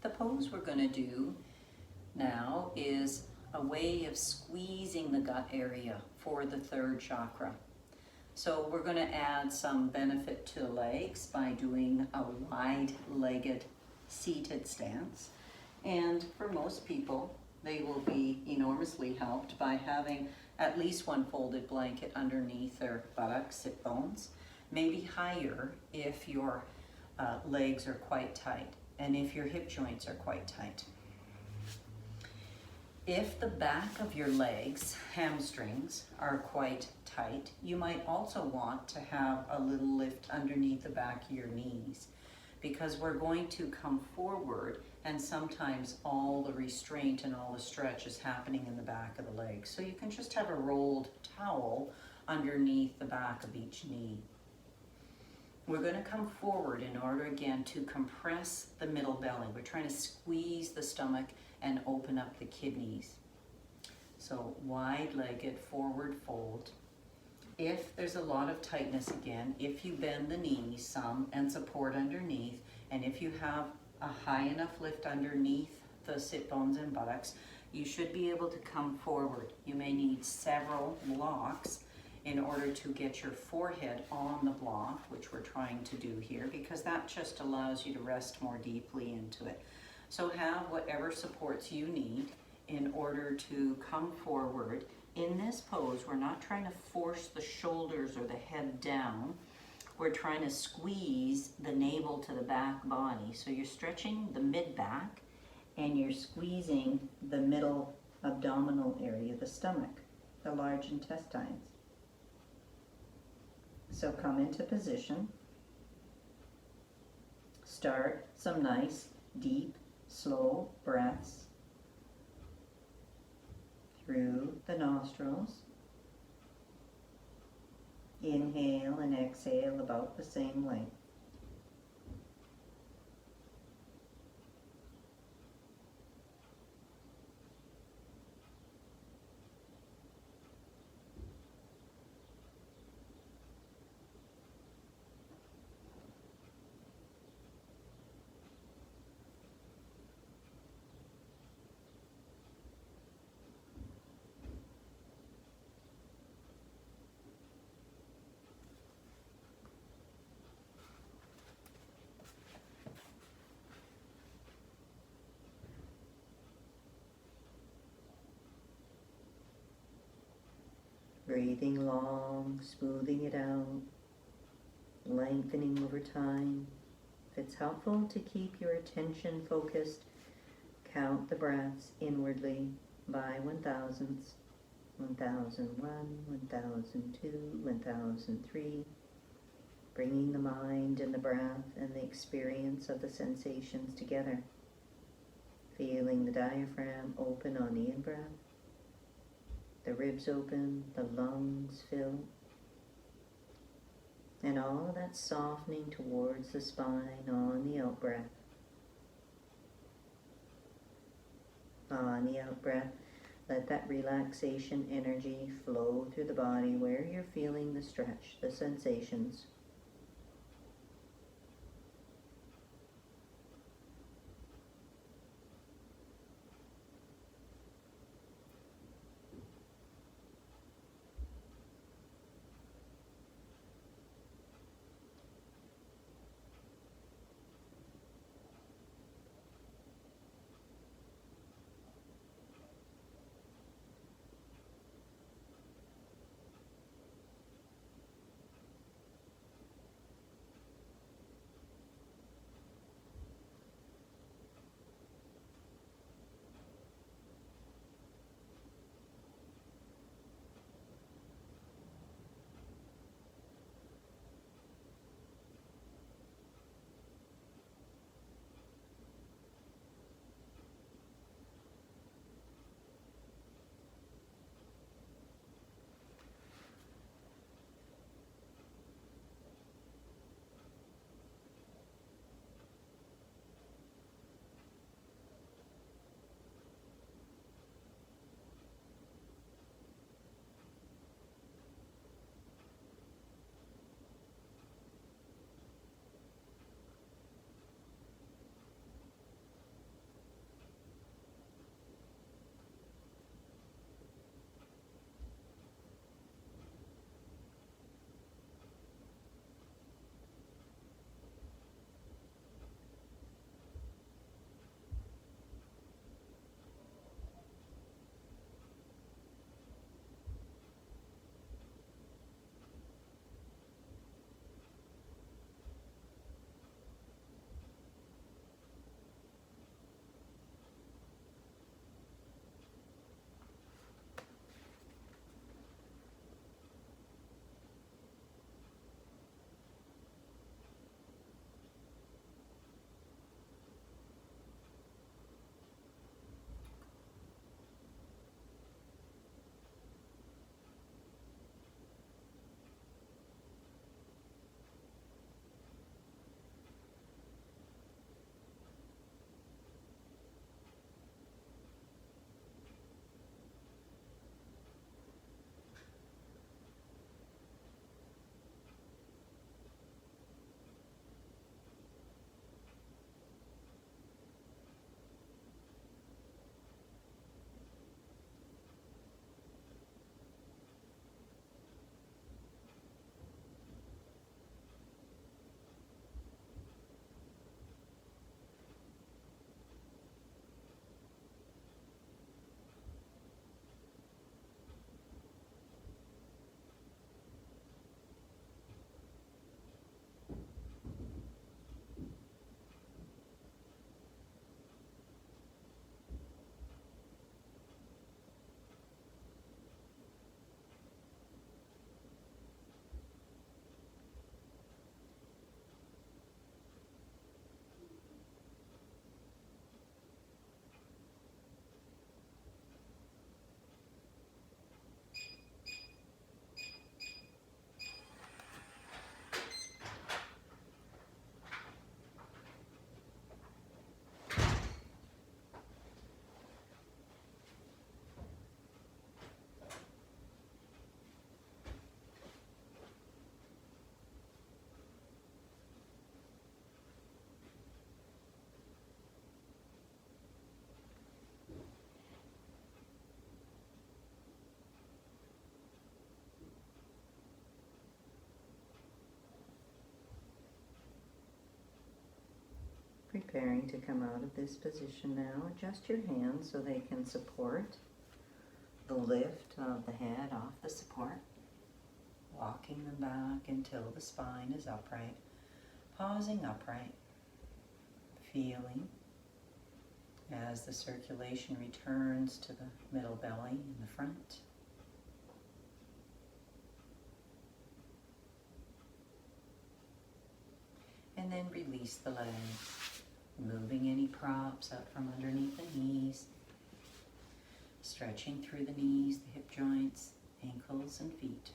The pose we're going to do now is a way of squeezing the gut area for the third chakra. So we're going to add some benefit to the legs by doing a wide-legged seated stance. And for most people, they will be enormously helped by having at least one folded blanket underneath their buttocks, sit bones, maybe higher if your legs are quite tight and if your hip joints are quite tight. If the back of your legs, hamstrings, are quite tight, you might also want to have a little lift underneath the back of your knees, because we're going to come forward and sometimes all the restraint and all the stretch is happening in the back of the legs. So you can just have a rolled towel underneath the back of each knee. We're going to come forward in order again to compress the middle belly. We're trying to squeeze the stomach and open up the kidneys. So wide-legged forward fold. If there's a lot of tightness again, if you bend the knees some and support underneath, and if you have a high enough lift underneath the sit bones and buttocks, you should be able to come forward. You may need several blocks in order to get your forehead on the block, which we're trying to do here, because that just allows you to rest more deeply into it. So have whatever supports you need in order to come forward. In this pose, we're not trying to force the shoulders or the head down. We're trying to squeeze the navel to the back body. So you're stretching the mid-back and you're squeezing the middle abdominal area, the stomach, the large intestines. So come into position. Start some nice, deep, slow breaths through the nostrils. Inhale and exhale about the same length. Breathing long, smoothing it out, lengthening over time. If it's helpful to keep your attention focused, count the breaths inwardly by 1000s. 1001, 1002, 1003. Bringing the mind and the breath and the experience of the sensations together. Feeling the diaphragm open on the in-breath. The ribs open, the lungs fill, and all that softening towards the spine on the out-breath. On the out-breath, let that relaxation energy flow through the body where you're feeling the stretch, the sensations. preparing to come out of this position now, adjust your hands so they can support the lift of the head off the support. Walking them back until the spine is upright. Pausing upright. Feeling as the circulation returns to the middle belly in the front. And then release the legs, moving any props out from underneath the knees, stretching through the knees, the hip joints, ankles and feet.